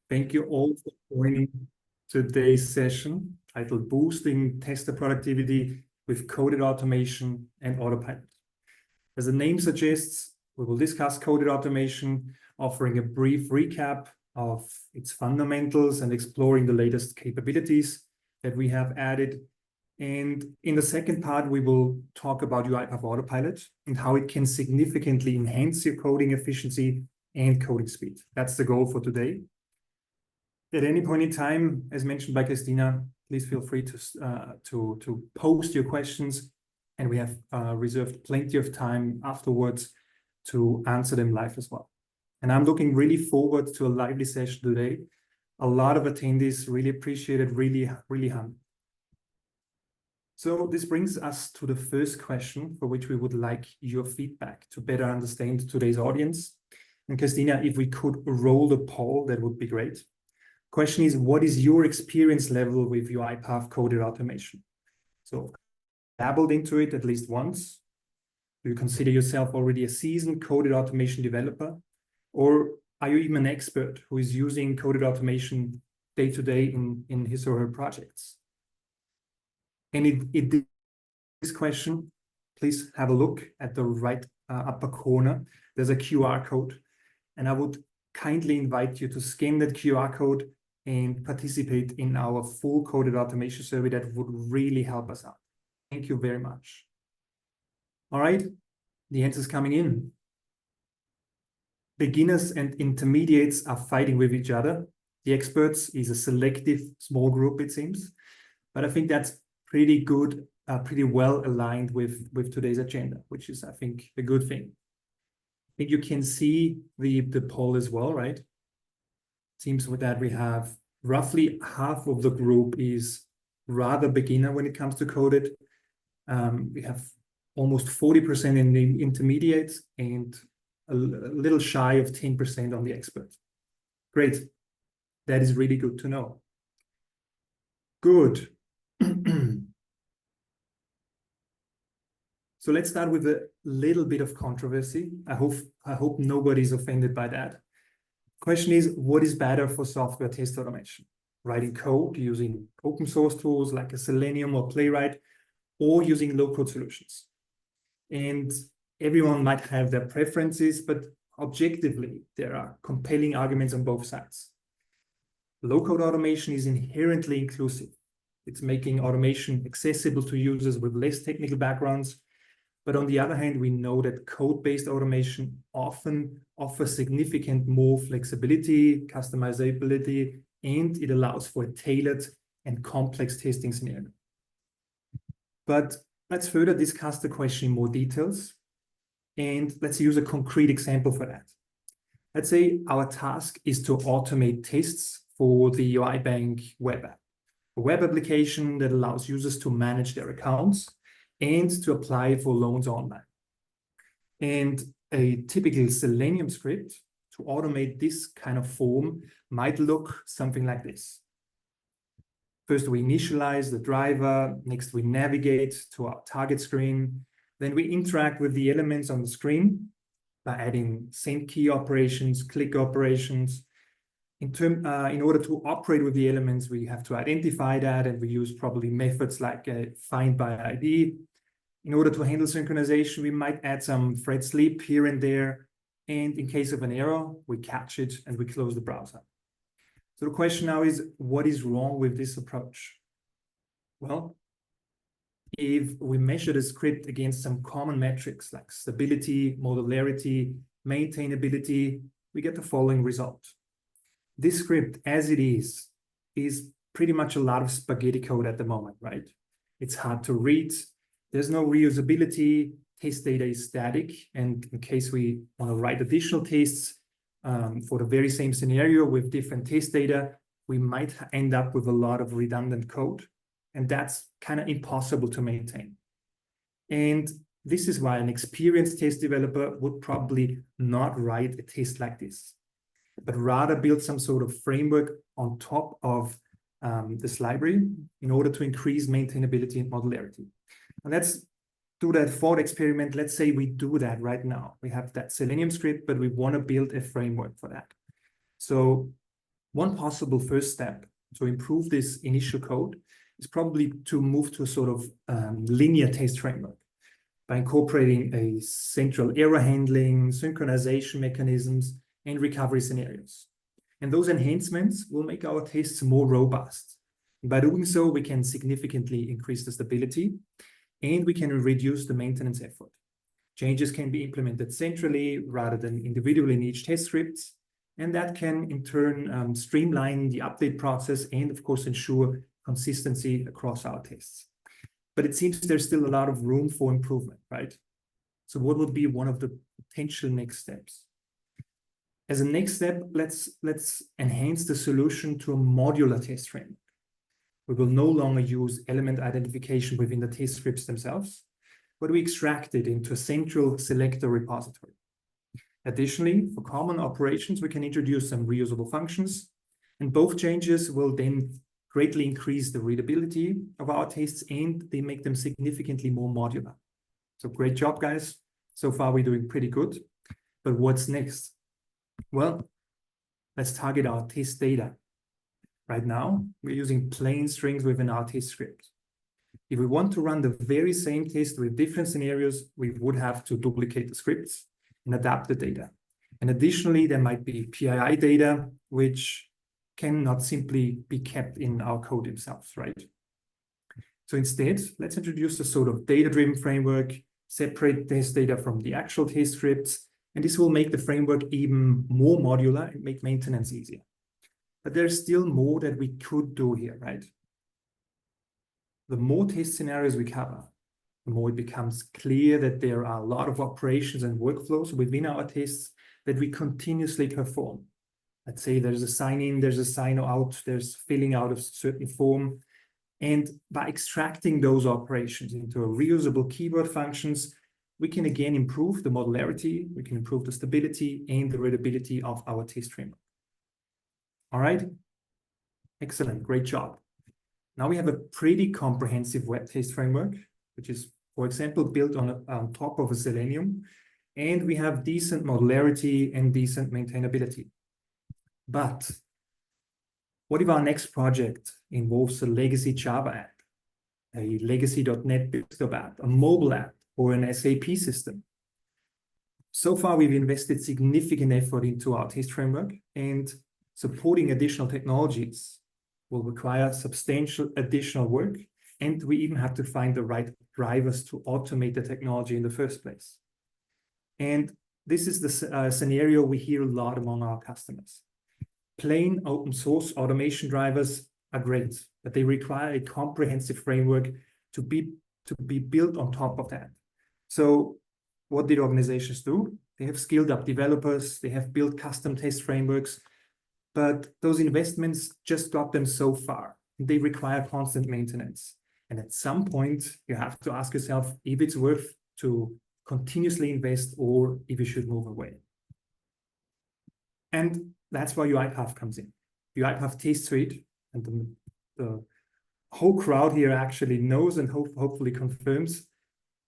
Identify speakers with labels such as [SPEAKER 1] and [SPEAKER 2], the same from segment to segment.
[SPEAKER 1] Thank you all for joining today's session titled Boosting Tester Productivity with Coded Automation and Autopilot. As the name suggests, we will discuss coded automation, offering a brief recap of its fundamentals and exploring the latest capabilities that we have added. And in the second part, we will talk about UiPath Autopilot and how it can significantly enhance your coding efficiency and coding speed. That's the goal for today. At any point in time, as mentioned by Christina, please feel free to post your questions, and we have reserved plenty of time afterwards to answer them live as well. And I'm looking really forward to a lively session today. A lot of attendees really appreciate it, really hum. So this brings us to the first question, for which we would like your feedback to better understand today's audience. And Christina, if we could roll the poll, that would be great. Question is, what is your experience level with UiPath coded automation? So dabbled into it at least once. Do you consider yourself already a seasoned coded automation developer? Or are you even an expert who is using coded automation day to day in his or her projects? And this question, please have a look at the right upper corner. There's a QR code, and I would kindly invite you to scan that QR code and participate in our full coded automation survey. That would really help us out. Thank you very much. All right, the answers coming in. Beginners and intermediates are fighting with each other. The experts is a selective small group, it seems, but I think that's pretty good, pretty well aligned with today's agenda, which is, I think, a good thing. I think you can see the poll as well, right? Seems with that we have roughly half of the group is rather beginner when it comes to coded. We have almost 40% in the intermediates and a little shy of 10% on the expert. Great. That is really good to know. Good. So let's start with a little bit of controversy. I hope nobody's offended by that. Question is, what is better for software test automation? Writing code using open source tools like a Selenium or Playwright, or using low-code solutions? And everyone might have their preferences, but objectively, there are compelling arguments on both sides. Low-code automation is inherently inclusive. It's making automation accessible to users with less technical backgrounds. But on the other hand, we know that code-based automation often offers significant more flexibility, customizability, and it allows for a tailored and complex testing scenario. But let's further discuss the question in more details, and let's use a concrete example for that. Let's say our task is to automate tests for the UI Bank web app, a web application that allows users to manage their accounts and to apply for loans online. And a typical Selenium script to automate this kind of form might look something like this. First, we initialize the driver. Next, we navigate to our target screen. Then we interact with the elements on the screen by adding send key operations, click operations. In order to operate with the elements, we have to identify that, and we use probably methods like find by ID. In order to handle synchronization, we might add some thread sleep here and there. And in case of an error, we catch it and we close the browser. So the question now is, what is wrong with this approach? Well, if we measure the script against some common metrics like stability, modularity, maintainability, we get the following result. This script, as it is pretty much a lot of spaghetti code at the moment, right? It's hard to read. There's no reusability. Test data is static. And in case we want to write additional tests for the very same scenario with different test data, we might end up with a lot of redundant code. And that's kind of impossible to maintain. And this is why an experienced test developer would probably not write a test like this, but rather build some sort of framework on top of this library in order to increase maintainability and modularity. And let's do that thought experiment. Let's say we do that right now. We have that Selenium script, but we want to build a framework for that. So One possible first step to improve this initial code is probably to move to a sort of linear test framework by incorporating a central error handling, synchronization mechanisms, and recovery scenarios. And those enhancements will make our tests more robust. By doing so, we can significantly increase the stability and we can reduce the maintenance effort. Changes can be implemented centrally rather than individually in each test scripts. And that can in turn streamline the update process and of course ensure consistency across our tests. But it seems there's still a lot of room for improvement, right? So what would be one of the potential next steps? As a next step, let's enhance the solution to a modular test framework. We will no longer use element identification within the test scripts themselves, but we extract it into a central selector repository. Additionally, for common operations, we can introduce some reusable functions, and both changes will then greatly increase the readability of our tests and they make them significantly more modular. So great job, guys. So far, we're doing pretty good. But what's next? Well, let's target our test data. Right now, we're using plain strings within our test script. If we want to run the very same test with different scenarios, we would have to duplicate the scripts and adapt the data. And additionally, there might be PII data, which cannot simply be kept in our code itself, right? So instead, let's introduce a sort of data-driven framework, separate test data from the actual test scripts, and this will make the framework even more modular and make maintenance easier. But there's still more that we could do here, right? The more test scenarios we cover, the more it becomes clear that there are a lot of operations and workflows within our tests that we continuously perform. Let's say there's a sign in, there's a sign out, there's filling out of a certain form. And by extracting those operations into reusable keyword functions, we can again improve the modularity, we can improve the stability and the readability of our test framework. All right, excellent, great job. Now we have a pretty comprehensive web test framework, which is, for example, built on top of a Selenium, and we have decent modularity and decent maintainability. But what if our next project involves a legacy Java app, a legacy.NET desktop app, a mobile app, or an SAP system? So far, we've invested significant effort into our test framework, and supporting additional technologies will require substantial additional work, and we even have to find the right drivers to automate the technology in the first place. And this is the scenario we hear a lot among our customers. Plain open source automation drivers are great, but they require a comprehensive framework to be built on top of that. So what did organizations do? They have skilled up developers, they have built custom test frameworks, but those investments just got them so far. They require constant maintenance. And at some point, you have to ask yourself if it's worth to continuously invest or if you should move away. And that's where UiPath comes in. UiPath Test Suite, and the whole crowd here actually knows and hopefully confirms,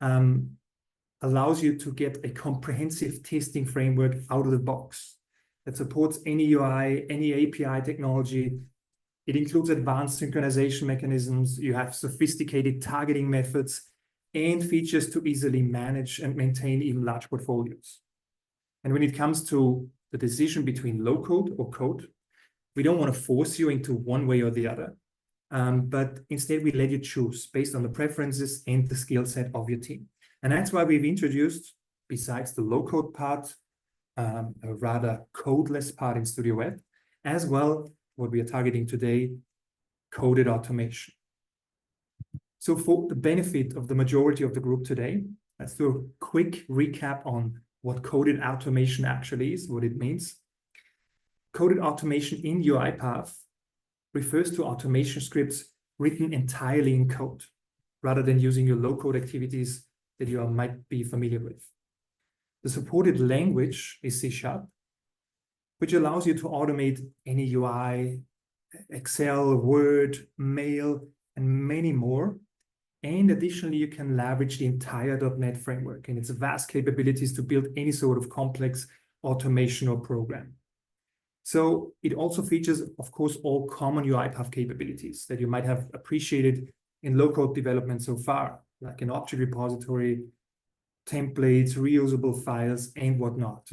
[SPEAKER 1] allows you to get a comprehensive testing framework out of the box that supports any UI, any API technology. It includes advanced synchronization mechanisms. You have sophisticated targeting methods and features to easily manage and maintain even large portfolios. And when it comes to the decision between low code or code, we don't want to force you into one way or the other, but instead we let you choose based on the preferences and the skill set of your team. And that's why we've introduced, besides the low code part, a rather codeless part in Studio Web, as well what we are targeting today, coded automation. So for the benefit of the majority of the group today, let's do a quick recap on what coded automation actually is, what it means. Coded automation in UiPath refers to automation scripts written entirely in code, rather than using your low-code activities that you might be familiar with. The supported language is C#, which allows you to automate any UI, Excel, Word, Mail, and many more. And additionally, you can leverage the entire .NET framework and its vast capabilities to build any sort of complex automation or program. So it also features, of course, all common UiPath capabilities that you might have appreciated in low-code development so far, like an object repository, templates, reusable files, and whatnot.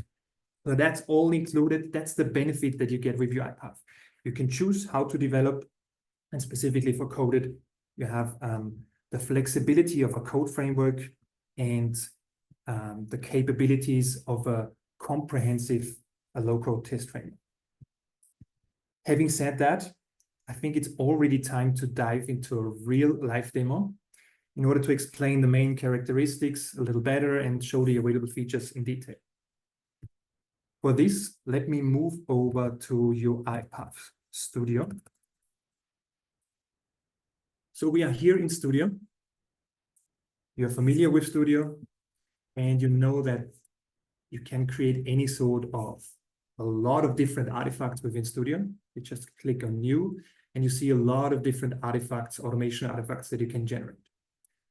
[SPEAKER 1] So that's all included. That's the benefit that you get with UiPath. You can choose how to develop, and specifically for coded, you have the flexibility of a code framework and the capabilities of a comprehensive low-code test framework. Having said that, I think it's already time to dive into a real life demo in order to explain the main characteristics a little better and show the available features in detail. For this, let me move over to UiPath Studio. So we are here in Studio. You're familiar with Studio, and you know that you can create any sort of a lot of different artifacts within Studio. You just click on New, and you see a lot of different artifacts, automation artifacts that you can generate.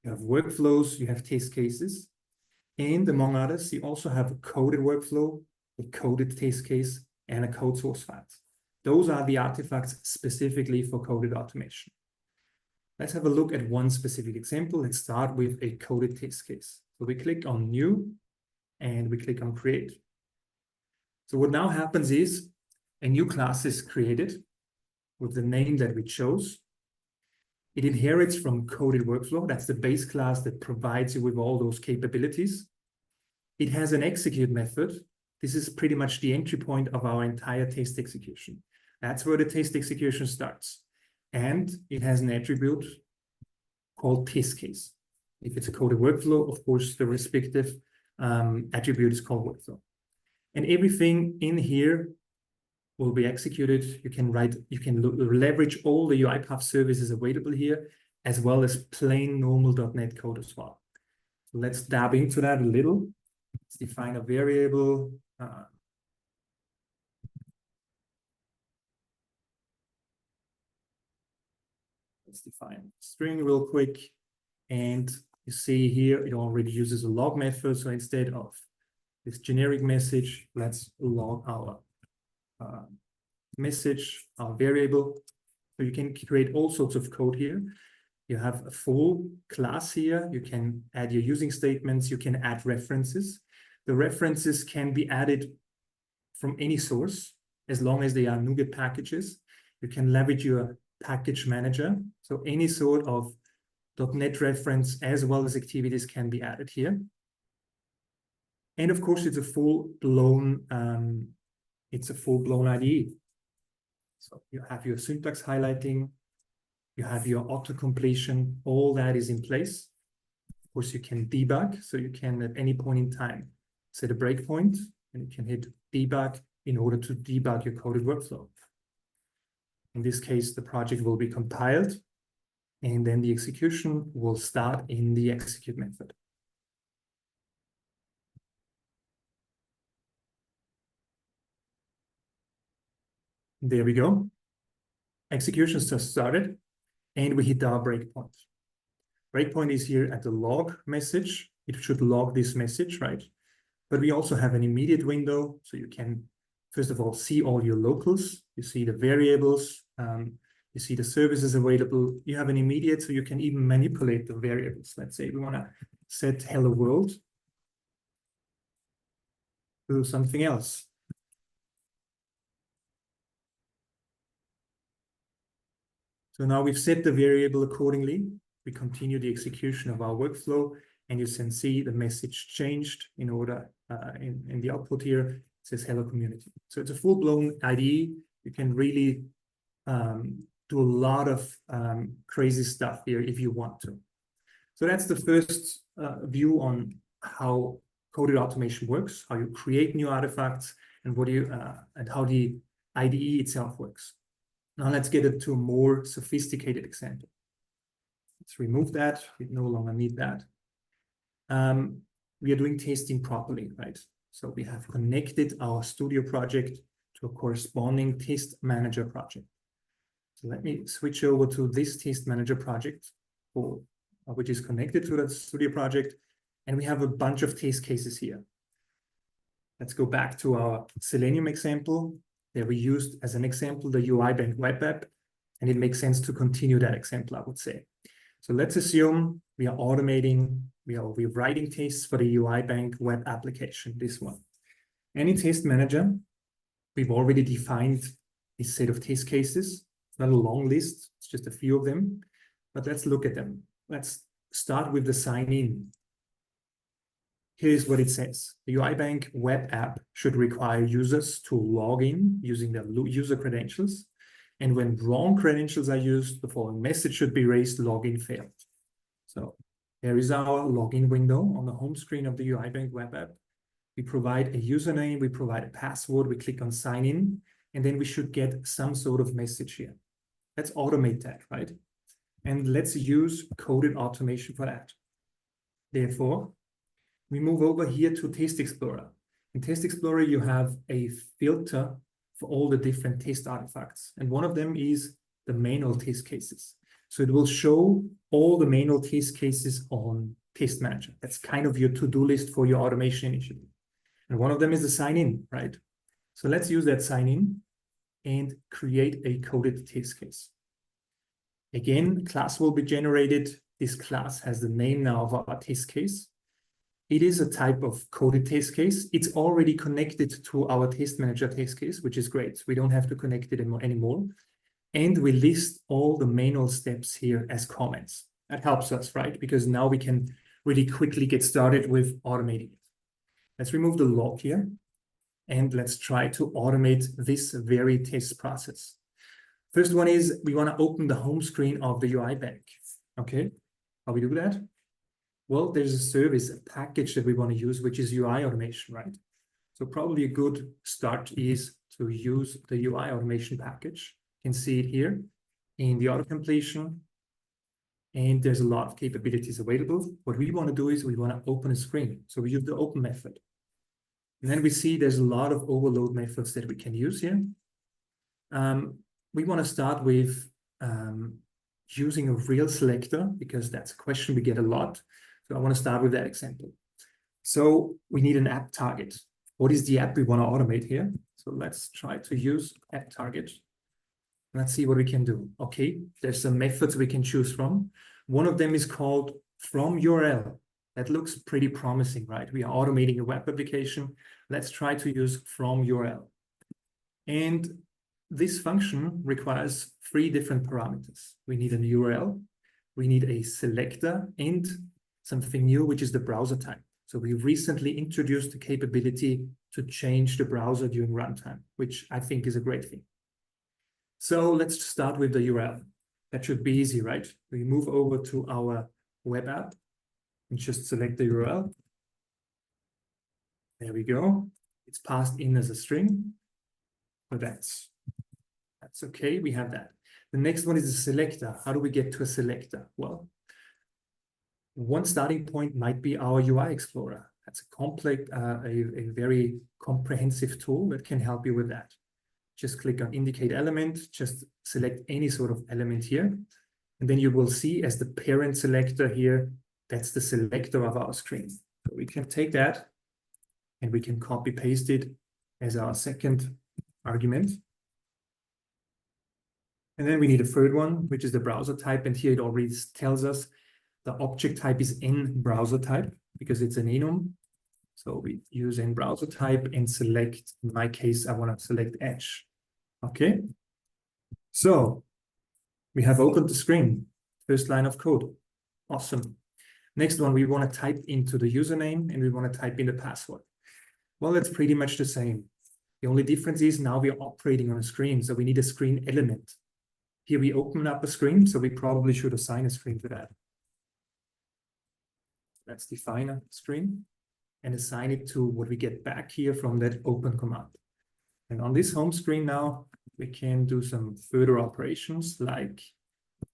[SPEAKER 1] You have workflows, you have test cases, and among others, you also have a coded workflow, a coded test case, and a code source files. Those are the artifacts specifically for coded automation. Let's have a look at one specific example. Let's start with a coded test case. So we click on New, and we click on Create. So what now happens is a new class is created with the name that we chose. It inherits from coded workflow. That's the base class that provides you with all those capabilities. It has an execute method. This is pretty much the entry point of our entire test execution. That's where the test execution starts. And it has an attribute called test case. If it's a coded workflow, of course, the respective attribute is called workflow. And everything in here will be executed. You can leverage all the UiPath services available here, as well as plain normal .NET code as well. So let's dab into that a little. Let's define a variable. Let's define string real quick. And you see here, it already uses a log method. So instead of this generic message, let's log our message, our variable. So you can create all sorts of code here. You have a full class here. You can add your using statements. You can add references. The references can be added from any source, as long as they are NuGet packages. You can leverage your package manager. So any sort of .NET reference as well as activities can be added here. And of course, it's a full-blown IDE. So you have your syntax highlighting, you have your auto-completion, all that is in place. Of course, you can debug, so you can at any point in time set a breakpoint, and you can hit debug in order to debug your coded workflow. In this case, the project will be compiled, and then the execution will start in the execute method. There we go. Execution just started, and we hit our breakpoint. Breakpoint is here at the log message. It should log this message, right? But we also have an immediate window, so you can, first of all, see all your locals. You see the variables. You see the services available. You have an immediate, so you can even manipulate the variables. Let's say we want to set hello world to something else. So now we've set the variable accordingly. We continue the execution of our workflow, and you can see the message changed in order in the output here. It says hello community. So it's a full-blown IDE. You can really do a lot of crazy stuff here if you want to. So that's the first view on how coded automation works, how you create new artifacts, and and how the IDE itself works. Now let's get it to a more sophisticated example. Let's remove that. We no longer need that. We are doing testing properly, right? So we have connected our Studio project to a corresponding test manager project. So let me switch over to this test manager project, which is connected to the Studio project. And we have a bunch of test cases here. Let's go back to our Selenium example. There we used as an example the UI bank web app, and it makes sense to continue that example, I would say. So let's assume we are automating, we're writing tests for the UI bank web application, this one. And in Test Manager, we've already defined a set of test cases. It's not a long list, it's just a few of them, but let's look at them. Let's start with the sign in. Here's what it says. The UI bank web app should require users to log in using their user credentials. And when wrong credentials are used, the following message should be raised: login failed. So there is our login window on the home screen of the UI bank web app. We provide a username, we provide a password, we click on sign in, and then we should get some sort of message here. Let's automate that, right? And let's use coded automation for that. Therefore, we move over here to Test Explorer. In Test Explorer, you have a filter for all the different test artifacts. And one of them is the manual test cases. So it will show all the manual test cases on Test Manager. That's kind of your to-do list for your automation initiative. And one of them is the sign in, right? So let's use that sign in and create a coded test case. Again, class will be generated. This class has the name now of our test case. It is a type of coded test case. It's already connected to our Test Manager test case, which is great. We don't have to connect it anymore. And we list all the manual steps here as comments. That helps us, right? Because now we can really quickly get started with automating it. Let's remove the log here. And let's try to automate this very test process. First one is we want to open the home screen of the UI bank. Okay, how we do that? Well, there's a service, a package that we want to use, which is UI automation, right? So probably a good start is to use the UI automation package. You can see it here in the auto completion. And there's a lot of capabilities available. What we want to do is we want to open a screen. So we use the open method. And then we see there's a lot of overload methods that we can use here. We want to start with using a real selector, because that's a question we get a lot. So I want to start with that example. So we need an app target. What is the app we want to automate here? So let's try to use app target. Let's see what we can do. Okay, there's some methods we can choose from. One of them is called from URL. That looks pretty promising, right? We are automating a web application. Let's try to use from URL. And this function requires 3 different parameters. We need an URL, we need a selector, and something new, which is the browser type. So we recently introduced the capability to change the browser during runtime, which I think is a great thing. So let's start with the URL. That should be easy, right? We move over to our web app and just select the URL. There we go. It's passed in as a string. So that's okay. We have that. The next one is a selector. How do we get to a selector? Well, one starting point might be our UI Explorer. That's a complex, a very comprehensive tool that can help you with that. Just click on indicate element, just select any sort of element here. And then you will see as the parent selector here, that's the selector of our screen. So we can take that and we can copy paste it as our second argument. And then we need a third one, which is the browser type. And here it already tells us the object type is in browser type because it's an enum. So we use in browser type and select, in my case, I want to select Edge. Okay. So we have opened the screen, first line of code. Awesome. Next one, we want to type into the username and we want to type in the password. Well, that's pretty much the same. The only difference is now we're operating on a screen. So we need a screen element. Here we open up a screen, so we probably should assign a screen to that. Let's define a screen and assign it to what we get back here from that open command. And on this home screen now, we can do some further operations like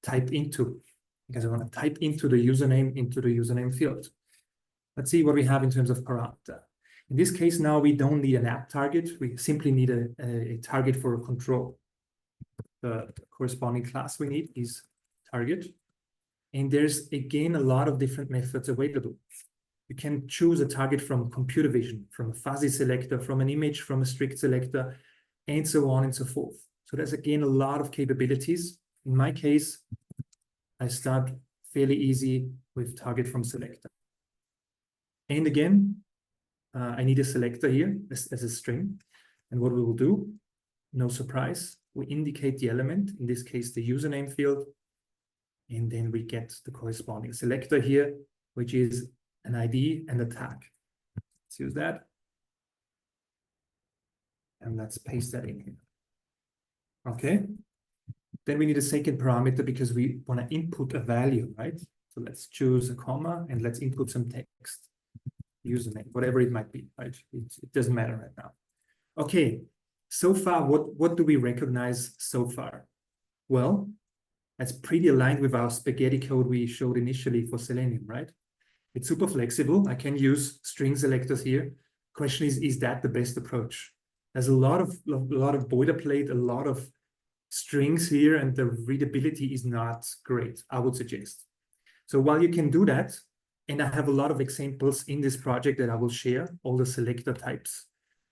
[SPEAKER 1] type into, because I want to type into the username field. Let's see what we have in terms of parameter. In this case, now we don't need an app target. We simply need a target for a control. The corresponding class we need is target. And there's, again, a lot of different methods available. You can choose a target from computer vision, from a fuzzy selector, from an image, from a strict selector. and so on and so forth. So there's again a lot of capabilities. In my case, I start fairly easy with target from selector. And again, I need a selector here as a string. And what we will do, no surprise, we indicate the element, in this case, the username field. And then we get the corresponding selector here, which is an ID and a tag. Let's use that. And let's paste that in here. Okay. Then we need a second parameter because we want to input a value, right? So let's choose a comma and let's input some text, username, whatever it might be, right? It doesn't matter right now. Okay, so far, what do we recognize so far? Well, that's pretty aligned with our spaghetti code we showed initially for Selenium, right? It's super flexible. I can use string selectors here. Question is that the best approach? There's a lot of boilerplate, a lot of strings here, and the readability is not great, I would suggest. So while you can do that, and I have a lot of examples in this project that I will share, all the selector types,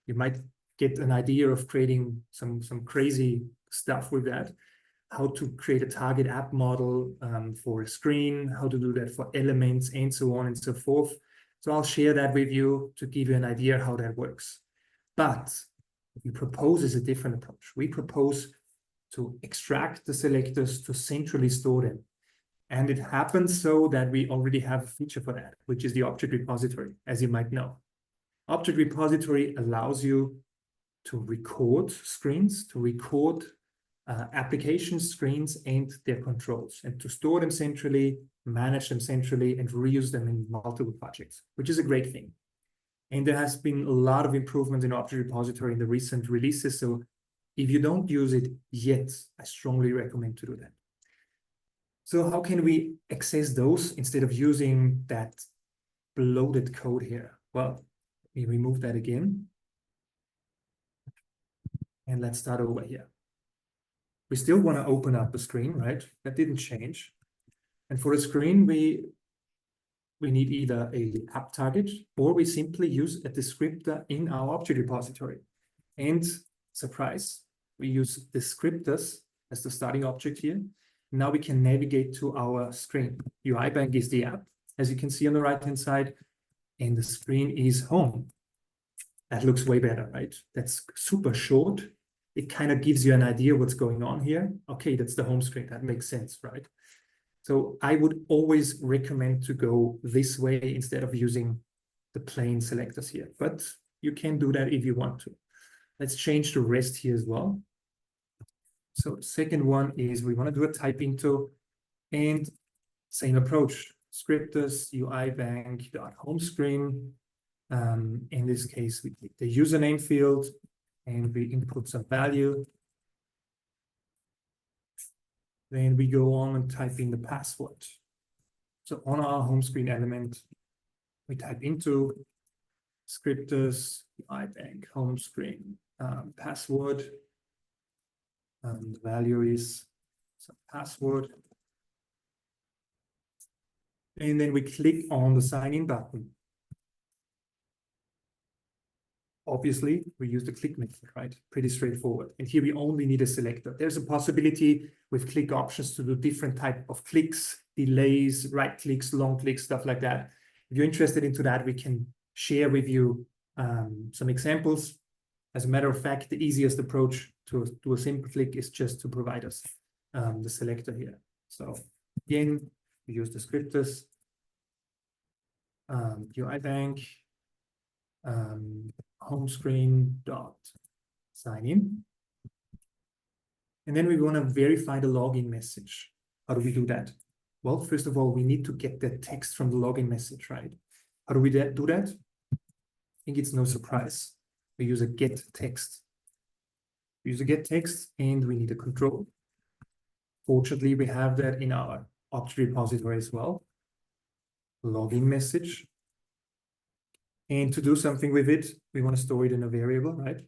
[SPEAKER 1] you might get an idea of creating some crazy stuff with that, how to create a target app model for a screen, how to do that for elements, and so on and so forth. So I'll share that with you to give you an idea how that works. But what we propose is a different approach. We propose to extract the selectors, to centrally store them. And it happens so that we already have a feature for that, which is the object repository, as you might know. Object repository allows you to record screens, to record application screens and their controls, and to store them centrally, manage them centrally, and reuse them in multiple projects, which is a great thing. And there has been a lot of improvements in object repository in the recent releases. So if you don't use it yet, I strongly recommend to do that. So how can we access those instead of using that bloated code here? Well, we remove that again. And let's start over here. We still want to open up the screen, right? That didn't change. And for a screen, we need either a app target, or we simply use a descriptor in our object repository. And surprise, we use descriptors as the starting object here. Now we can navigate to our screen. UI Bank is the app, as you can see on the right-hand side, and the screen is home. That looks way better, right? That's super short. It kind of gives you an idea what's going on here. Okay, that's the home screen. That makes sense, right? So I would always recommend to go this way instead of using the plain selectors here. But you can do that if you want to. Let's change the rest here as well. So the second one is we want to do a type into, and same approach, scripters, UI bank, home screen. In this case, we take the username field and we input some value. Then we go on and type in the password. So on our home screen element, we type into scripters, UI bank, home screen, password. The value is some password. And then we click on the sign in button. Obviously, we use the click method, right? Pretty straightforward. And here we only need a selector. There's a possibility with click options to do different type of clicks, delays, right clicks, long clicks, stuff like that. If you're interested into that, we can share with you some examples. As a matter of fact, the easiest approach to do a simple click is just to provide us the selector here. So again, we use descriptors, UI bank, home screen dot sign in. And then we want to verify the login message. How do we do that? Well, first of all, we need to get the text from the login message, right? How do we do that? I think it's no surprise. We use a get text. We use a get text and we need a control. Fortunately, we have that in our object repository as well. Login message. And to do something with it, we want to store it in a variable, right?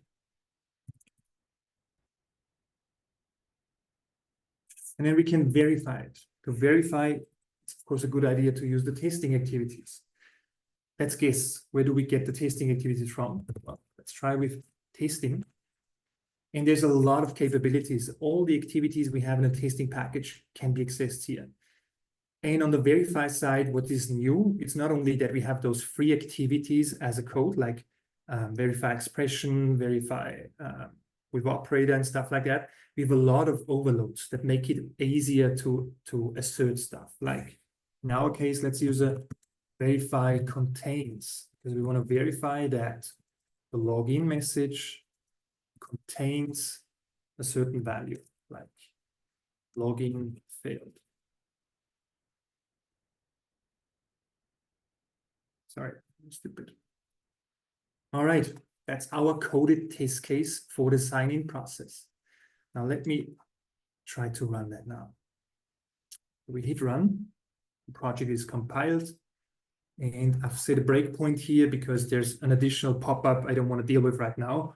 [SPEAKER 1] And then we can verify it. To verify, it's of course a good idea to use the testing activities. Let's guess, where do we get the testing activities from? Well, let's try with testing. And there's a lot of capabilities. All the activities we have in a testing package can be accessed here. And on the verify side, what is new, it's not only that we have those free activities as a code, like verify expression, verify with operator and stuff like that. We have a lot of overloads that make it easier to assert stuff. Like in our case, let's use a verify contains, because we want to verify that the login message contains a certain value, like login failed. Sorry, I'm stupid. All right, that's our coded test case for the sign-in process. Now let me try to run that now. We hit run, the project is compiled, and I've set a breakpoint here because there's an additional pop-up I don't want to deal with right now.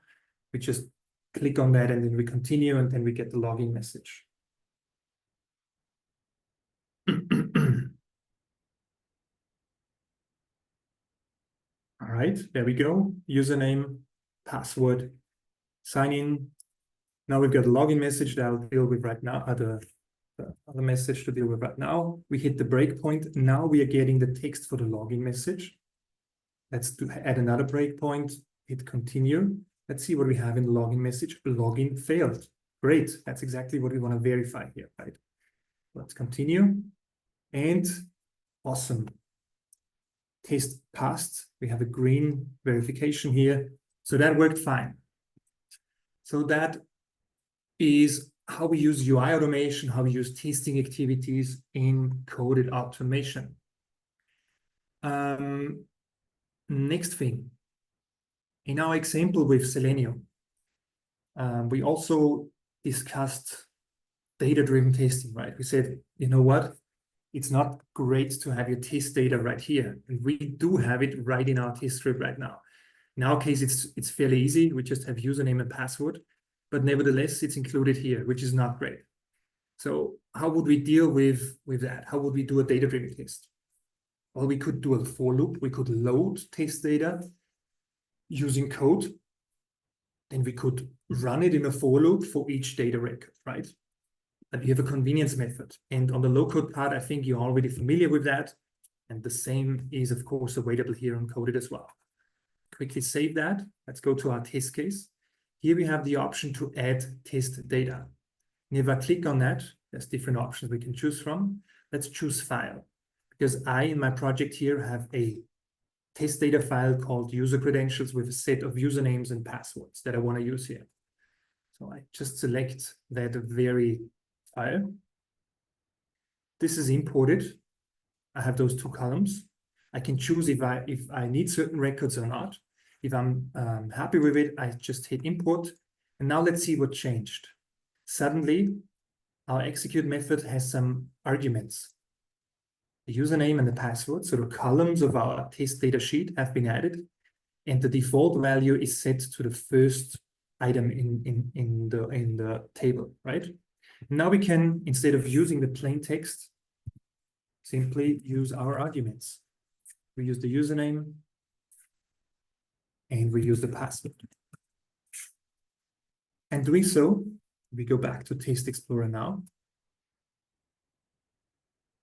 [SPEAKER 1] We just click on that and then we continue and then we get the login message. All right, there we go. Username, password, sign in. Now we've got a login message that I'll deal with right now, the other message to deal with right now. We hit the breakpoint. Now we are getting the text for the login message. Let's add another breakpoint, hit continue. Let's see what we have in the login message. Login failed. Great, that's exactly what we want to verify here, right? Let's continue. And awesome. Test passed. We have a green verification here. So that worked fine. So that is how we use UI automation, how we use testing activities in coded automation. Next thing, in our example with Selenium, we also discussed data-driven testing, right? We said, you know what? It's not great to have your test data right here. And we do have it right in our test script right now. In our case, it's fairly easy. We just have username and password, but nevertheless, it's included here, which is not great. So how would we deal with that? How would we do a data-driven test? Well, we could do a for loop. We could load test data using code. Then we could run it in a for loop for each data record, right? And we have a convenience method. And on the low-code part, I think you're already familiar with that. And the same is, of course, available here on Coded as well. Quickly save that. Let's go to our test case. Here we have the option to add test data. And if I click on that, there's different options we can choose from. Let's choose file, because I, in my project here, have a test data file called user credentials with a set of usernames and passwords that I want to use here. So I just select that very file. This is imported. I have those two columns. I can choose if I need certain records or not. If I'm happy with it, I just hit import. And now let's see what changed. Suddenly, our execute method has some arguments. The username and the password, so the columns of our test data sheet have been added, and the default value is set to the first item in the table, right? Now we can, instead of using the plain text, simply use our arguments. We use the username and we use the password. And doing so, we go back to Test Explorer now.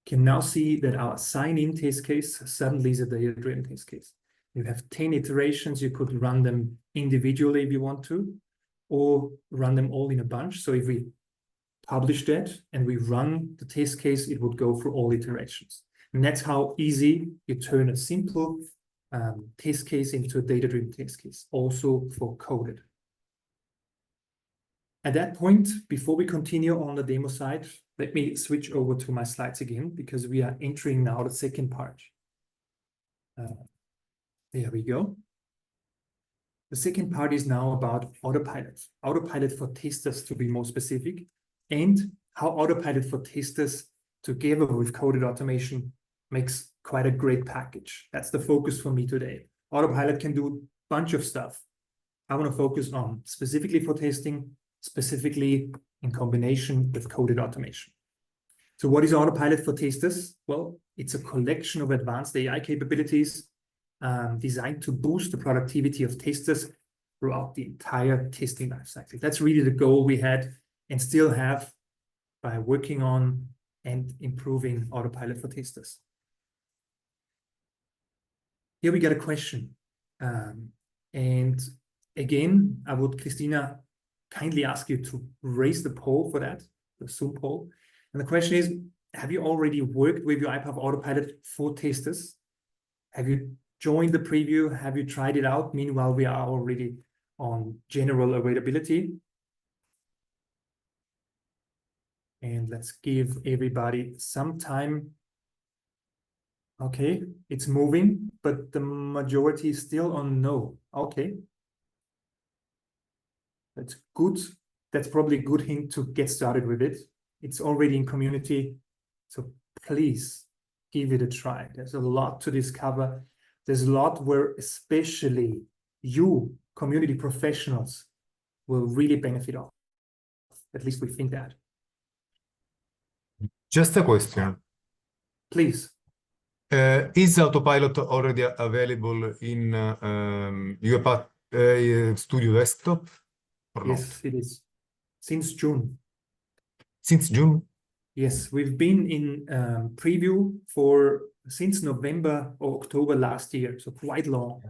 [SPEAKER 1] Can now see that our sign-in test case suddenly is a data-driven test case. You have 10 iterations. You could run them individually if you want to, or run them all in a bunch. So if we publish that and we run the test case, it would go through all iterations. And that's how easy you turn a simple test case into a data-driven test case, also for coded. At that point, before we continue on the demo side, let me switch over to my slides again, because we are entering now the second part. There we go. The second part is now about Autopilot. Autopilot for testers, to be more specific, and how Autopilot for testers together with coded automation makes quite a great package. That's the focus for me today. Autopilot can do a bunch of stuff. I want to focus on specifically for testing, specifically in combination with coded automation. So what is Autopilot for testers? Well, it's a collection of advanced AI capabilities designed to boost the productivity of testers throughout the entire testing lifecycle. That's really the goal we had and still have by working on and improving Autopilot for testers. Here we got a question. And again, I would, Christina, kindly ask you to raise the poll for that, the Zoom poll. And the question is, have you already worked with your iPath Autopilot for testers? Have you joined the preview? Have you tried it out? Meanwhile, we are already on general availability. And let's give everybody some time. Okay, it's moving, but the majority is still on no. Okay. That's good. That's probably a good hint to get started with it. It's already in community. So please give it a try. There's a lot to discover. There's a lot where especially you, community professionals, will really benefit off. At least we think that.
[SPEAKER 2] Just a question.
[SPEAKER 1] Please.
[SPEAKER 2] Is Autopilot already available in UiPath Studio Desktop or not?
[SPEAKER 1] Yes, it is. Since June.
[SPEAKER 2] Since June?
[SPEAKER 1] Yes, we've been in preview since November or October last year, so quite long.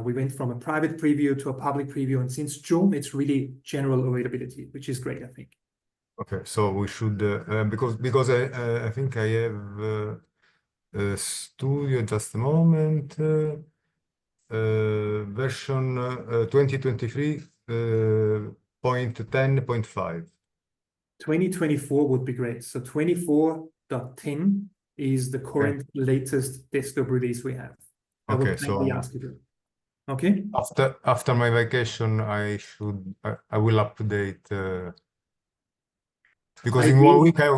[SPEAKER 1] We went from a private preview to a public preview, and since June, it's really general availability, which is great, I think.
[SPEAKER 2] Okay, so we should because I think I have Studio just a moment version 2023.10.5.
[SPEAKER 1] 2024 would be great. So 24.10 is the current latest desktop release we have. I will kindly ask you to. Okay.
[SPEAKER 2] After my vacation, I will update. Because in 1 week I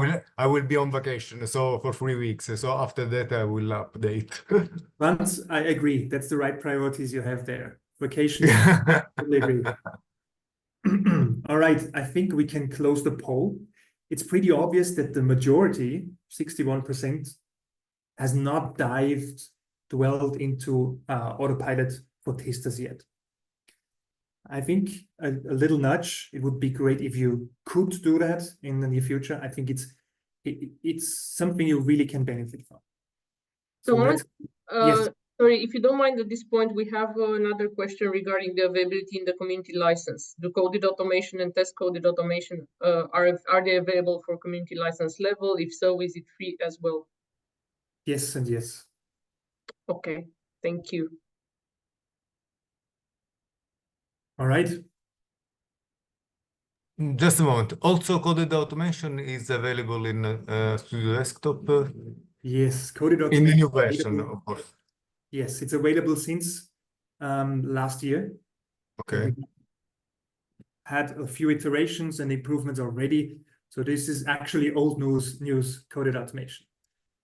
[SPEAKER 2] will be on vacation, so for 3 weeks. So after that I will update.
[SPEAKER 1] Once I agree, that's the right priorities you have there. Vacation, I totally agree. All right, I think we can close the poll. It's pretty obvious that the majority, 61%, has not dwelled into Autopilot for testers yet. I think a little nudge, it would be great if you could do that in the near future. I think it's something you really can benefit from.
[SPEAKER 3] So
[SPEAKER 1] yes.
[SPEAKER 3] Sorry, if you don't mind, at this point, we have another question regarding the availability in the community license. The coded automation and test coded automation, are they available for community license level? If so, is it free as well?
[SPEAKER 1] Yes and yes.
[SPEAKER 3] Okay, thank you.
[SPEAKER 1] All right.
[SPEAKER 2] Just a moment. Also, coded automation is available in Studio Desktop.
[SPEAKER 1] Yes, coded automation.
[SPEAKER 2] In the new version, of course.
[SPEAKER 1] Yes, it's available since last year.
[SPEAKER 2] Okay.
[SPEAKER 1] We had a few iterations and improvements already. So this is actually old news coded automation.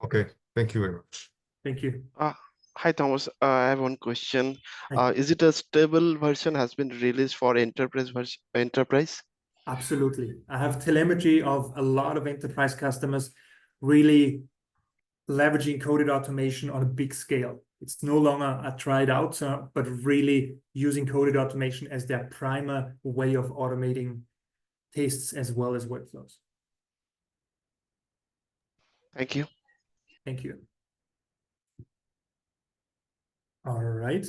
[SPEAKER 2] Okay, thank you very much.
[SPEAKER 1] Thank you.
[SPEAKER 4] Hi, Thomas. I have one question. Is it a stable version has been released for enterprise?
[SPEAKER 1] Absolutely. I have telemetry of a lot of enterprise customers really leveraging coded automation on a big scale. It's no longer a tried out, but really using coded automation as their primary way of automating tests as well as workflows.
[SPEAKER 4] Thank you.
[SPEAKER 1] Thank you. All right.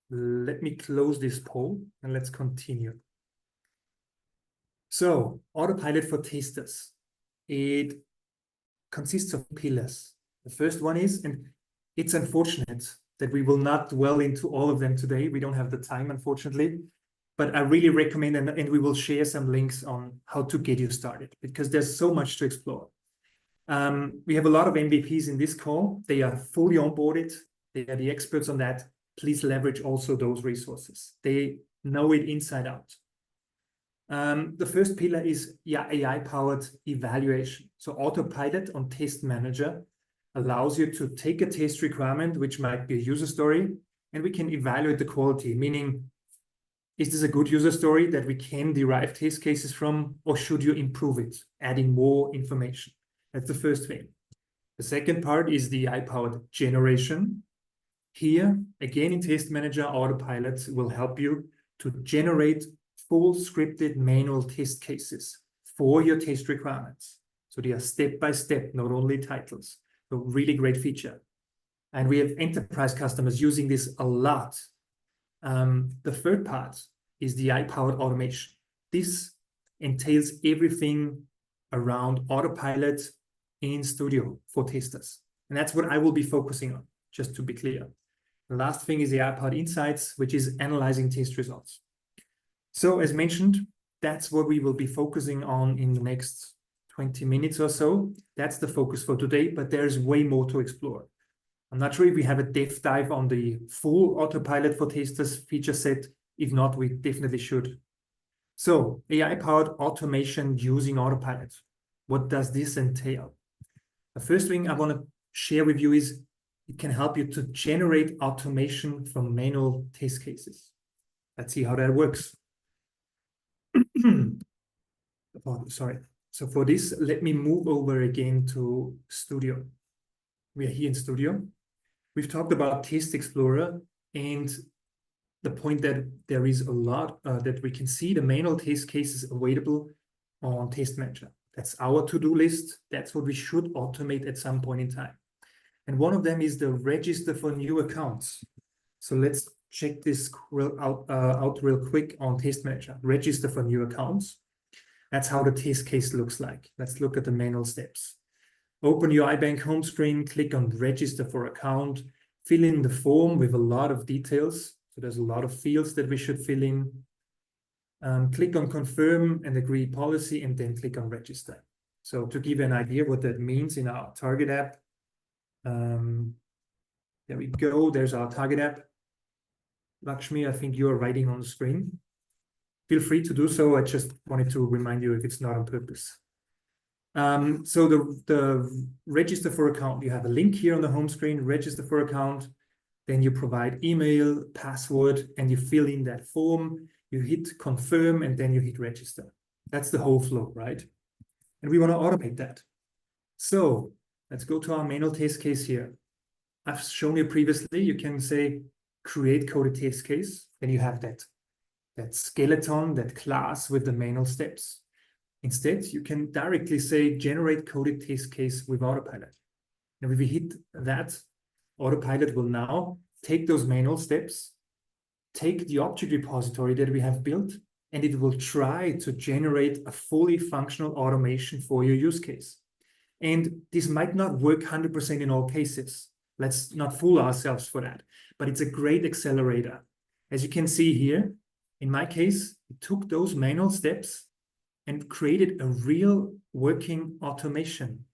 [SPEAKER 1] Let me close this poll and let's continue. So, Autopilot for testers. It consists of pillars. The first one is, and it's unfortunate that we will not dwell into all of them today. We don't have the time, unfortunately. But I really recommend, and we will share some links on how to get you started, because there's so much to explore. We have a lot of MVPs in this call. They are fully onboarded. They are the experts on that. Please leverage also those resources. They know it inside out. The first pillar is AI-powered evaluation. So Autopilot on Test Manager allows you to take a test requirement, which might be a user story, and we can evaluate the quality, meaning, is this a good user story that we can derive test cases from, or should you improve it, adding more information? That's the first thing. The second part is the AI-powered generation. Here, again, in Test Manager, Autopilot will help you to generate full scripted manual test cases for your test requirements. So they are step by step, not only titles. So really great feature. And we have enterprise customers using this a lot. The third part is the AI-powered automation. This entails everything around Autopilot in Studio for testers. And that's what I will be focusing on, just to be clear. The last thing is the AI-powered insights, which is analyzing test results. So as mentioned, that's what we will be focusing on in the next 20 minutes or so. That's the focus for today, but there's way more to explore. I'm not sure if we have a deep dive on the full Autopilot for testers feature set. If not, we definitely should. So AI-powered automation using Autopilot. What does this entail? The first thing I want to share with you is it can help you to generate automation from manual test cases. Let's see how that works. Oh, sorry. So for this, let me move over again to Studio. We are here in Studio. We've talked about Test Explorer and the point that there is a lot that we can see the manual test cases available on Test Manager. That's our to-do list. That's what we should automate at some point in time. And one of them is the register for new accounts. So let's check this out real quick on Test Manager. Register for new accounts. That's how the test case looks like. Let's look at the manual steps. Open your iBank home screen, click on register for account, fill in the form with a lot of details. So there's a lot of fields that we should fill in. Click on confirm and agree policy, and then click on register. So to give you an idea what that means in our target app, there we go. There's our target app. Lakshmi, I think you are writing on the screen. Feel free to do so. I just wanted to remind you if it's not on purpose. So the register for account, you have a link here on the home screen, register for account. Then you provide email, password, and you fill in that form. You hit confirm, and then you hit register. That's the whole flow, right? And we want to automate that. So let's go to our manual test case here. I've shown you previously, you can say create coded test case. Then you have that skeleton, that class with the manual steps. Instead, you can directly say generate coded test case with Autopilot. And if we hit that, Autopilot will now take those manual steps, take the object repository that we have built, and it will try to generate a fully functional automation for your use case. And this might not work 100% in all cases. Let's not fool ourselves for that. But it's a great accelerator. As you can see here, in my case, it took those manual steps and created a real working automation.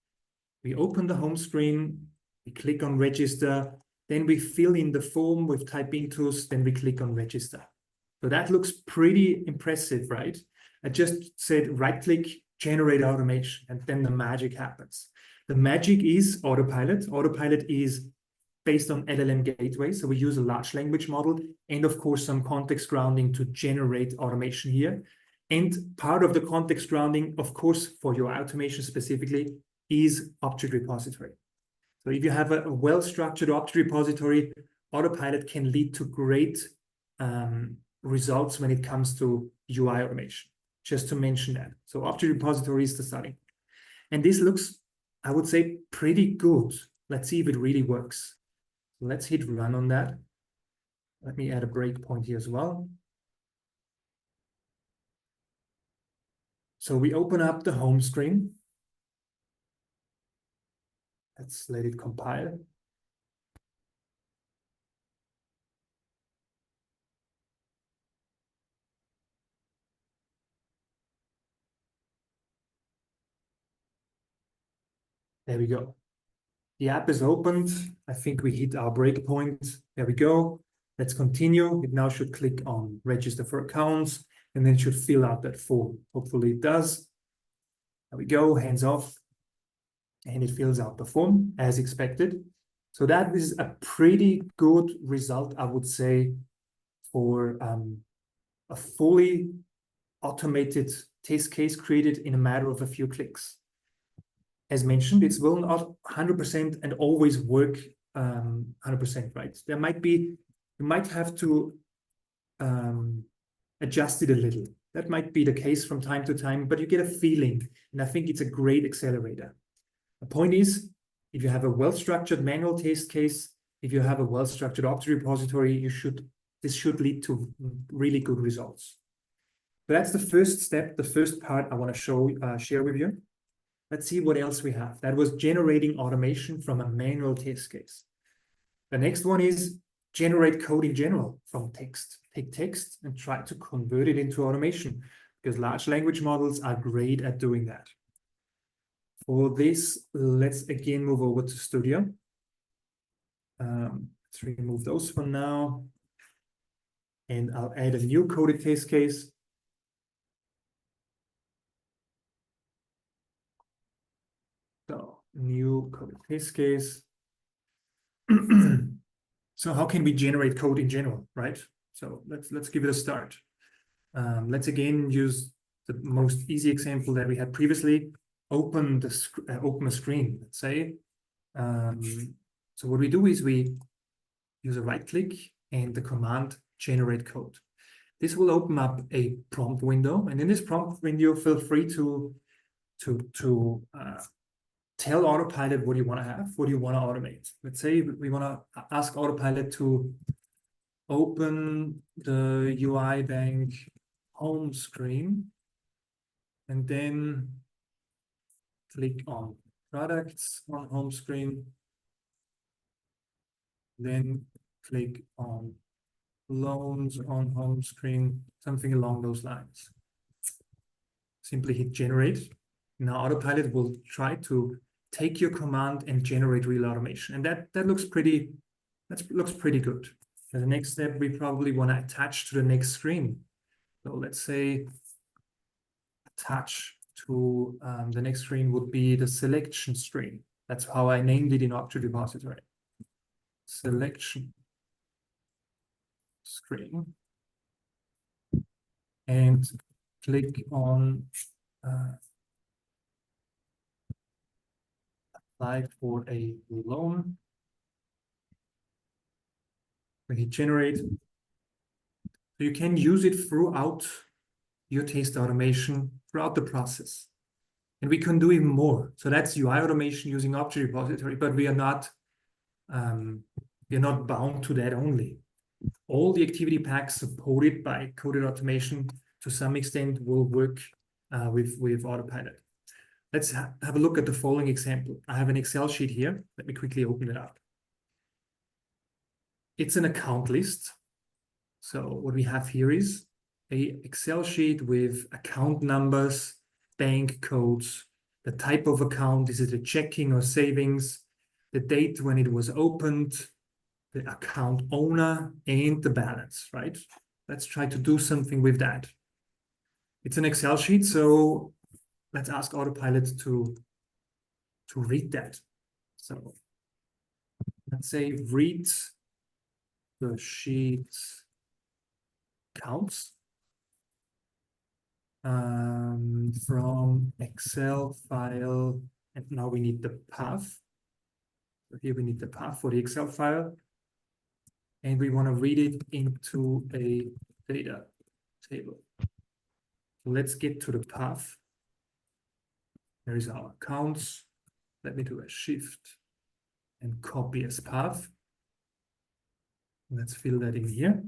[SPEAKER 1] We open the home screen, we click on register, then we fill in the form with type intus, then we click on register. So that looks pretty impressive, right? I just said right-click, generate automation, and then the magic happens. The magic is Autopilot. Autopilot is based on LLM gateway. So we use a large language model and of course some context grounding to generate automation here. And part of the context grounding, of course, for your automation specifically, is object repository. So if you have a well-structured object repository, Autopilot can lead to great results when it comes to UI automation, just to mention that. So object repository is the starting. And this looks, I would say, pretty good. Let's see if it really works. Let's hit run on that. Let me add a breakpoint here as well. So we open up the home screen. Let's let it compile. There we go. The app is opened. I think we hit our breakpoint. There we go. Let's continue. It now should click on register for accounts and then should fill out that form. Hopefully it does. There we go, hands off. And it fills out the form as expected. So that is a pretty good result, I would say, for a fully automated test case created in a matter of a few clicks. As mentioned, it will not 100% and always work 100%, right? There might be, you might have to adjust it a little. That might be the case from time to time, but you get a feeling, and I think it's a great accelerator. The point is, if you have a well-structured manual test case, if you have a well-structured object repository, this should lead to really good results. So that's the first step, the first part I want to share with you. Let's see what else we have. That was generating automation from a manual test case. The next one is generate code in general from text. Take text and try to convert it into automation, because large language models are great at doing that. For this, let's again move over to Studio. Let's remove those for now. And I'll add a new coded test case. So, new coded test case. So how can we generate code in general, right? So let's give it a start. Let's again use the most easy example that we had previously. Open a screen, let's say. So what we do is we use a right click and the command generate code. This will open up a prompt window, and in this prompt window, feel free to tell Autopilot what you want to have, what you want to automate. Let's say we want to ask Autopilot to open the UI Bank home screen and then click on products on home screen. Then click on loans on home screen, something along those lines. Simply hit generate. Now Autopilot will try to take your command and generate real automation. And that looks pretty good. So the next step, we probably want to attach to the next screen. So let's say attach to the next screen would be the selection screen. That's how I named it in Object Repository. Selection screen. And click on apply for a loan. We hit generate. So you can use it throughout your test automation, throughout the process. And we can do even more. So that's UI automation using Object Repository, but we are not bound to that only. All the activity packs supported by coded automation to some extent will work with Autopilot. Let's have a look at the following example. I have an Excel sheet here. Let me quickly open it up. It's an account list. So what we have here is an Excel sheet with account numbers, bank codes, the type of account, is it a checking or savings, the date when it was opened, the account owner, and the balance, right? Let's try to do something with that. It's an Excel sheet, so let's ask Autopilot to read that. So let's say read the sheet counts from Excel file, and now we need the path. So here we need the path for the Excel file, and we want to read it into a data table. So let's get to the path. There is our accounts. Let me do a shift and copy as path. Let's fill that in here.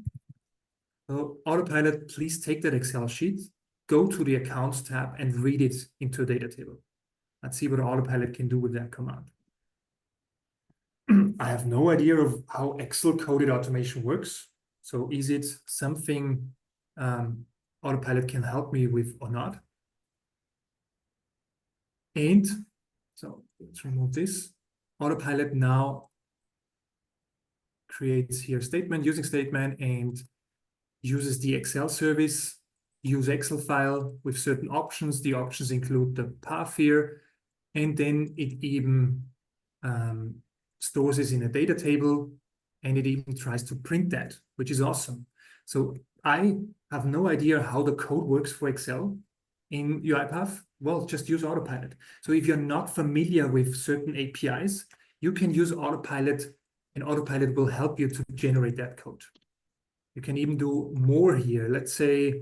[SPEAKER 1] So Autopilot, please take that Excel sheet, go to the accounts tab and read it into a data table. Let's see what Autopilot can do with that command. I have no idea of how Excel coded automation works. So is it something Autopilot can help me with or not? And so let's remove this. Autopilot now creates here statement, using statement, and uses the Excel service, use Excel file with certain options. The options include the path here, and then it even stores it in a data table, and it even tries to print that, which is awesome. So I have no idea how the code works for Excel in UiPath. Well, just use Autopilot. So if you're not familiar with certain APIs, you can use Autopilot and Autopilot will help you to generate that code. You can even do more here. Let's say,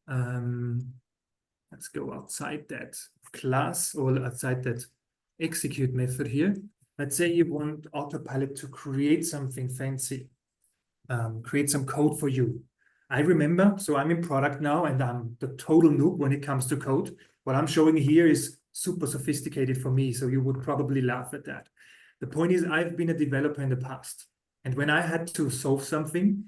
[SPEAKER 1] let's go outside that class or outside that execute method here. Let's say you want Autopilot to create something fancy, create some code for you. I remember, so I'm in product now and I'm the total noob when it comes to code. What I'm showing here is super sophisticated for me, so you would probably laugh at that. The point is, I've been a developer in the past, and when I had to solve something,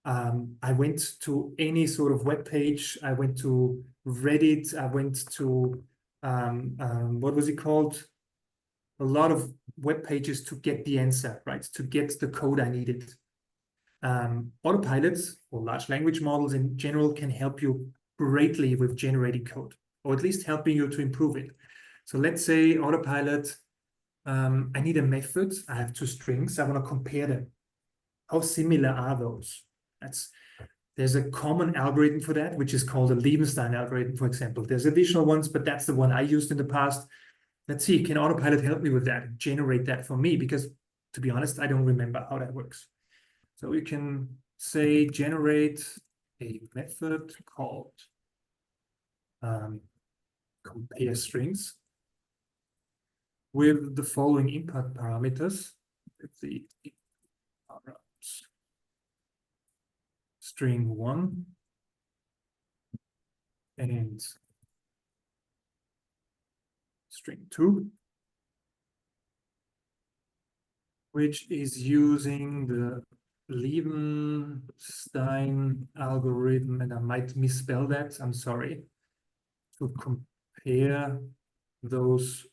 [SPEAKER 1] I went to any sort of web page. I went to Reddit. I went to what was it called? A lot of web pages to get the answer, right? To get the code I needed. Autopilots or large language models in general can help you greatly with generating code, or at least helping you to improve it. So let's say Autopilot, I need a method. I have two strings. I want to compare them. How similar are those? There's a common algorithm for that, which is called a Liebenstein algorithm, for example. There's additional ones, but that's the one I used in the past. Let's see, can Autopilot help me with that, generate that for me? Because to be honest, I don't remember how that works. So we can say generate a method called compare strings with the following input parameters. Let's see, string 1 and string 2, which is using the Liebenstein algorithm, and I might misspell that, I'm sorry, to compare those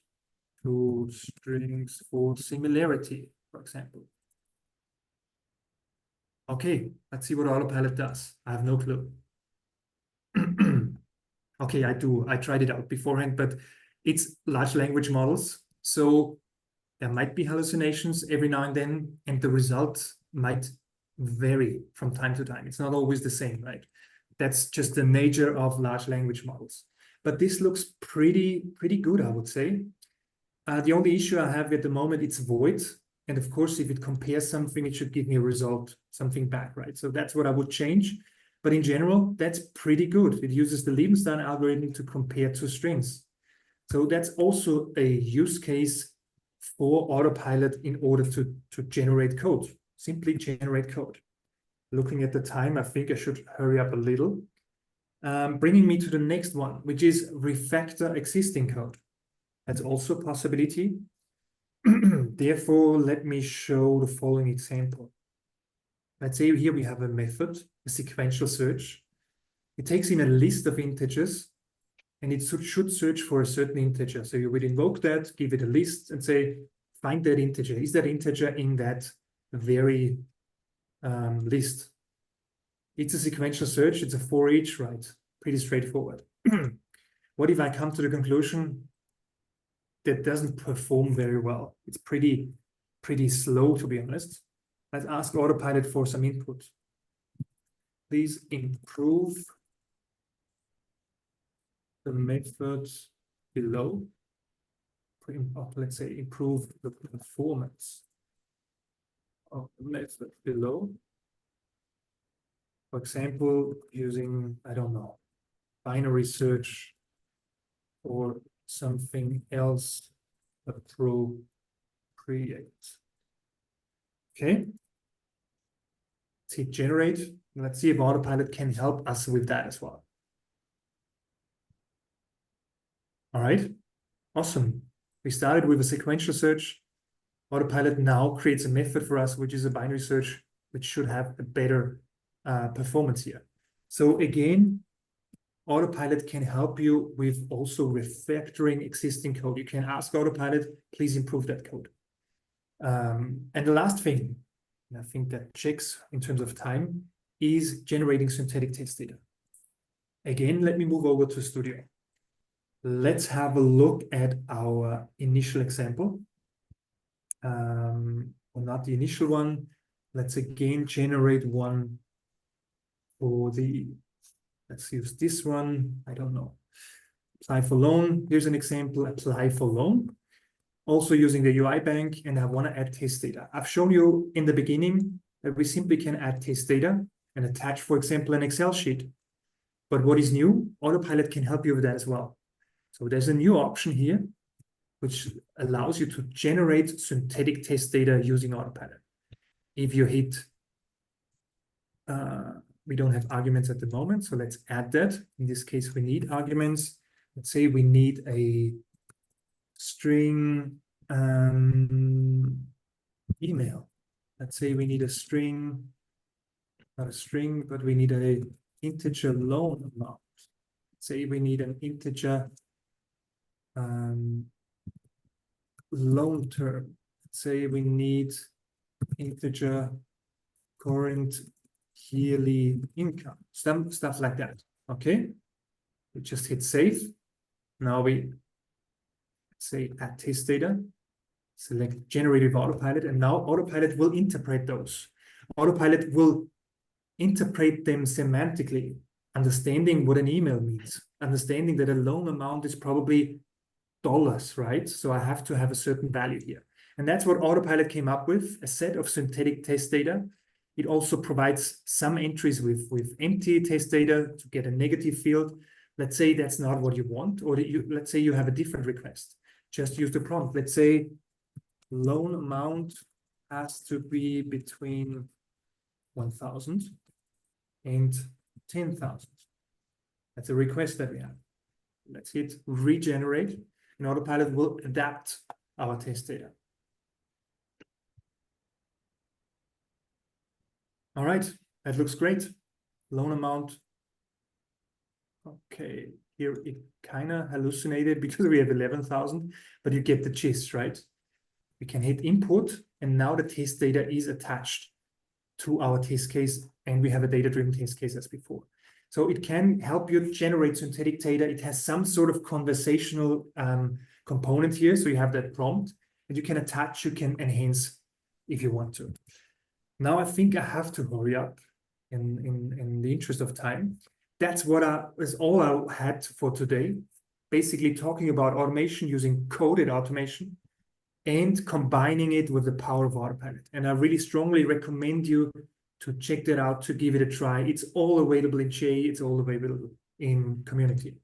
[SPEAKER 1] two strings for similarity, for example. Okay, let's see what Autopilot does. I have no clue. Okay, I do. I tried it out beforehand, but it's large language models. So there might be hallucinations every now and then, and the result might vary from time to time. It's not always the same, right? That's just the nature of large language models. But this looks pretty good, I would say. The only issue I have at the moment, it's void. And of course, if it compares something, it should give me a result, something back, right? So that's what I would change. But in general, that's pretty good. It uses the Liebenstein algorithm to compare two strings. So that's also a use case for Autopilot in order to generate code, simply generate code. Looking at the time, I think I should hurry up a little. Bringing me to the next one, which is refactor existing code. That's also a possibility. Therefore, let me show the following example. Let's say here we have a method, a sequential search. It takes in a list of integers, and it should search for a certain integer. So you would invoke that, give it a list, and say, find that integer. Is that integer in that very list? It's a sequential search. It's a for each, right? Pretty straightforward. What if I come to the conclusion that doesn't perform very well? It's pretty slow, to be honest. Let's ask Autopilot for some input. Please improve the method below. Let's say improve the performance of the method below. For example, using, I don't know, binary search or something else appropriate. Okay. Let's hit generate. Let's see if Autopilot can help us with that as well. All right. Awesome. We started with a sequential search. Autopilot now creates a method for us, which is a binary search, which should have a better performance here. So again, Autopilot can help you with also refactoring existing code. You can ask Autopilot, please improve that code. And the last thing, and I think that checks in terms of time, is generating synthetic text data. Again, let me move over to Studio. Let's have a look at our initial example. Or not the initial one. Let's again generate one for the, let's use this one. I don't know. Apply for loan. Here's an example, apply for loan. also using the UI bank, and I want to add test data. I've shown you in the beginning that we simply can add test data and attach, for example, an Excel sheet. But what is new? Autopilot can help you with that as well. So there's a new option here, which allows you to generate synthetic test data using Autopilot. If you hit, we don't have arguments at the moment, so let's add that. In this case, we need arguments. Let's say we need a string email. Let's say we need a string, not a string, but we need a integer loan amount. Say we need an integer loan term. Say we need integer current yearly income, stuff like that. Okay, we just hit save. Now we say add test data, select generative autopilot, and now autopilot will interpret those. Autopilot will interpret them semantically, understanding what an email means, understanding that a loan amount is probably dollars, right? So I have to have a certain value here. And that's what Autopilot came up with, a set of synthetic test data. It also provides some entries with empty test data to get a negative field. Let's say that's not what you want, or let's say you have a different request. Just use the prompt. Let's say loan amount has to be between 1,000 and 10,000. That's a request that we have. Let's hit regenerate, and Autopilot will adapt our test data. All right, that looks great. Loan amount. Okay, here it kind of hallucinated because we have 11,000, but you get the gist, right? We can hit input, and now the test data is attached to our test case, and we have a data-driven test case as before. So it can help you generate synthetic data. It has some sort of conversational component here. So you have that prompt, and you can attach, you can enhance if you want to. Now I think I have to hurry up in the interest of time. That's what is all I had for today. Basically talking about automation using coded automation and combining it with the power of Autopilot. And I really strongly recommend you to check that out, to give it a try. It's all available in GA, it's all available in community.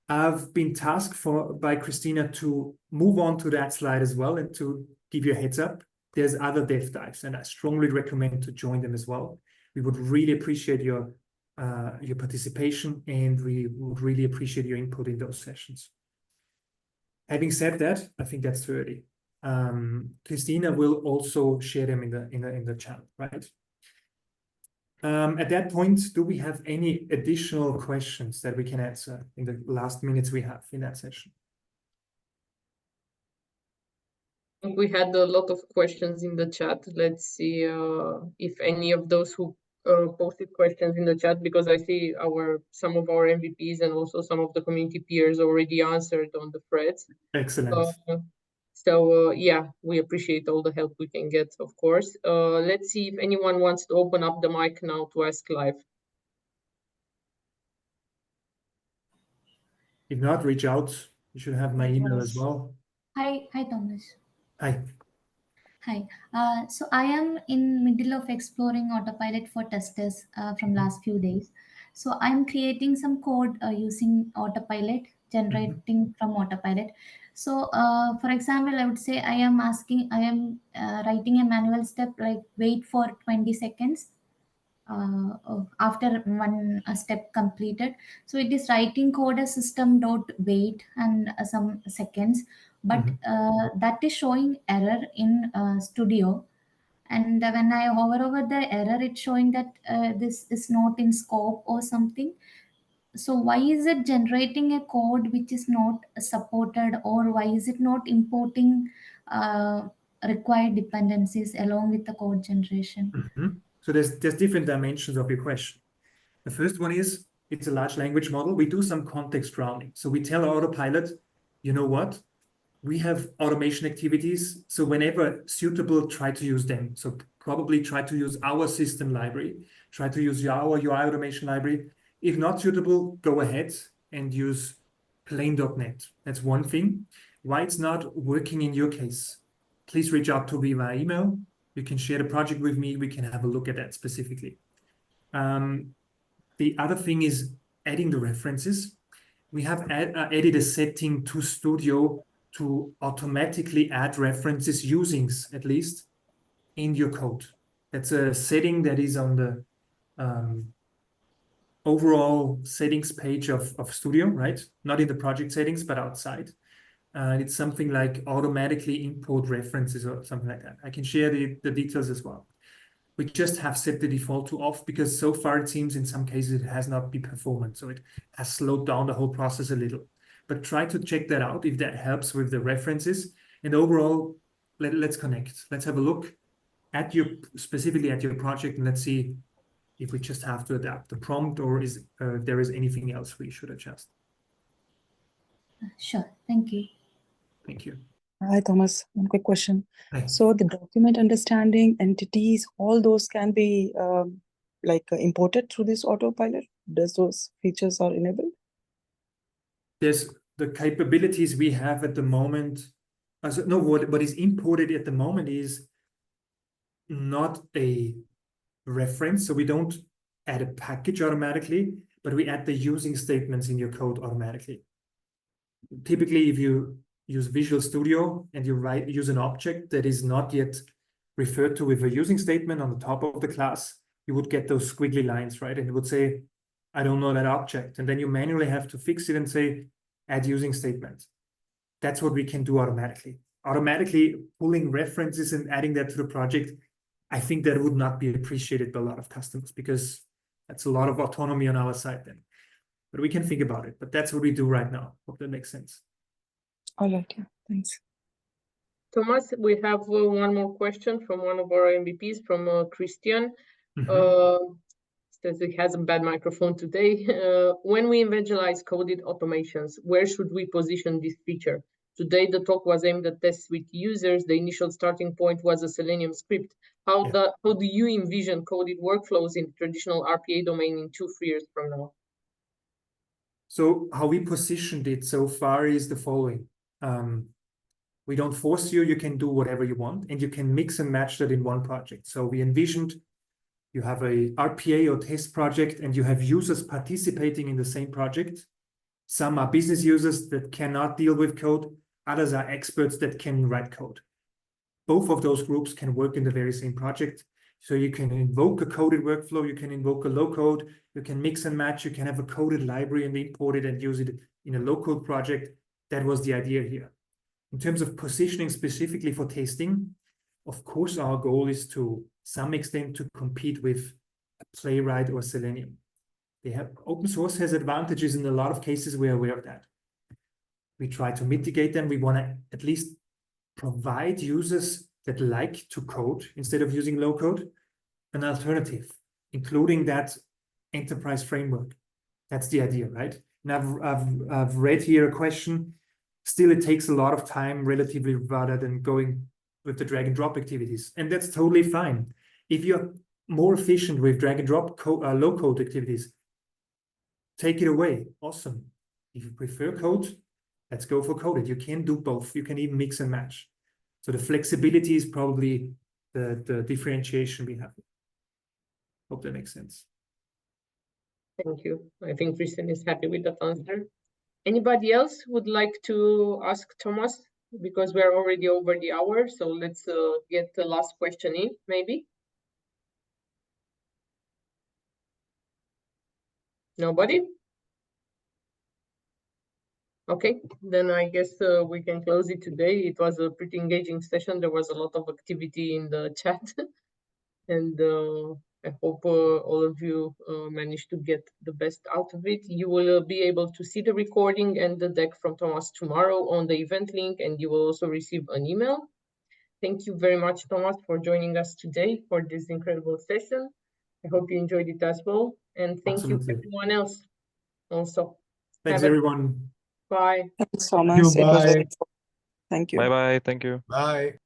[SPEAKER 1] I've been tasked by Christina to move on to that slide as well and to give you a heads up. There's other dev dives, and I strongly recommend to join them as well. We would really appreciate your participation, and we would really appreciate your input in those sessions. Having said that, I think that's too early. Christina will also share them in the channel, right? At that point, do we have any additional questions that we can answer in the last minutes we have in that session?
[SPEAKER 3] We had a lot of questions in the chat. Let's see if any of those who posted questions in the chat, because I see some of our MVPs and also some of the community peers already answered on the threads.
[SPEAKER 1] Excellent.
[SPEAKER 3] So yeah, we appreciate all the help we can get, of course. Let's see if anyone wants to open up the mic now to ask live.
[SPEAKER 1] If not, reach out. You should have my email as well.
[SPEAKER 5] Hi, Thomas.
[SPEAKER 1] Hi.
[SPEAKER 5] Hi. So I am in middle of exploring Autopilot for testers from last few days. So I'm creating some code using Autopilot, generating from Autopilot. So for example, I would say I am writing a manual step like wait for 20 seconds. After one step completed, so it is writing code as system dot wait and some seconds, but that is showing error in studio, and when I hover over the error, it's showing that this is not in scope or something. So why is it generating a code which is not supported, or why is it not importing required dependencies along with the code generation?
[SPEAKER 1] So there's different dimensions of your question. The first one is, it's a large language model. We do some context rounding. So we tell Autopilot, you know what? We have automation activities. So whenever suitable, try to use them. So probably try to use our system library, try to use our UI automation library. If not suitable, go ahead and use plain.NET. That's one thing. why it's not working in your case, please reach out to me via email. You can share the project with me. We can have a look at that specifically. The other thing is adding the references. We have added a setting to Studio to automatically add references, usings at least, in your code. That's a setting that is on the overall settings page of Studio, right? Not in the project settings, but outside. It's something like automatically import references or something like that. I can share the details as well. We just have set the default to off because so far it seems in some cases it has not been performant. So it has slowed down the whole process a little. But try to check that out if that helps with the references. And overall, let's connect. Let's have a look at specifically at your project, and let's see if we just have to adapt the prompt or is there is anything else we should adjust.
[SPEAKER 5] Sure. Thank you.
[SPEAKER 1] Thank you.
[SPEAKER 6] Hi, Thomas. One quick question.
[SPEAKER 1] Hi.
[SPEAKER 6] So the document understanding, entities, all those can be imported through this autopilot? Does those features are enabled?
[SPEAKER 1] There's the capabilities we have at the moment. What is imported at the moment is not a reference. So we don't add a package automatically, but we add the using statements in your code automatically. Typically, if you use Visual Studio and you use an object that is not yet referred to with a using statement on the top of the class, you would get those squiggly lines, right? And it would say, I don't know that object. And then you manually have to fix it and say, add using statement. That's what we can do automatically. Automatically pulling references and adding that to the project, I think that would not be appreciated by a lot of customers because that's a lot of autonomy on our side then. But we can think about it. But that's what we do right now. Hope that makes sense.
[SPEAKER 6] All right, yeah, thanks.
[SPEAKER 3] Thomas, we have one more question from one of our MVPs, from Christian. Says he has a bad microphone today. When we evangelize coded automations, where should we position this feature? Today, the talk was aimed at tests with users. The initial starting point was a Selenium script. How do you envision coded workflows in traditional RPA domain in 2-3 years from now?
[SPEAKER 1] So how we positioned it so far is the following. We don't force you. You can do whatever you want, and you can mix and match that in one project. So we envisioned you have a RPA or test project, and you have users participating in the same project. Some are business users that cannot deal with code. Others are experts that can write code. Both of those groups can work in the very same project. So you can invoke a coded workflow. You can invoke a low code. You can mix and match. You can have a coded library and import it and use it in a low code project. That was the idea here. In terms of positioning specifically for testing, of course, our goal is to some extent to compete with a Playwright or Selenium. They have open source has advantages in a lot of cases. We're aware of that. We try to mitigate them. We want to at least provide users that like to code instead of using low code an alternative, including that enterprise framework. That's the idea, right? And I've read here a question. Still, it takes a lot of time relatively rather than going with the drag and drop activities. And that's totally fine. If you're more efficient with drag and drop low code activities, take it away. Awesome. If you prefer code, let's go for coded. You can do both. You can even mix and match. So the flexibility is probably the differentiation we have. Hope that makes sense.
[SPEAKER 3] Thank you. I think Christian is happy with that answer. Anybody else would like to ask Thomas? Because we're already over the hour, so let's get the last question in, maybe. Nobody? Okay, then I guess we can close it today. It was a pretty engaging session. There was a lot of activity in the chat. And I hope all of you managed to get the best out of it. You will be able to see the recording and the deck from Thomas tomorrow on the event link, and you will also receive an email. Thank you very much, Thomas, for joining us today for this incredible session. I hope you enjoyed it as well. And thank you everyone else also.
[SPEAKER 1] Thanks, everyone.
[SPEAKER 3] Bye.
[SPEAKER 6] Thanks, Thomas.
[SPEAKER 2] Bye.
[SPEAKER 6] Thank you.
[SPEAKER 7] Bye-bye. Thank you.
[SPEAKER 2] Bye.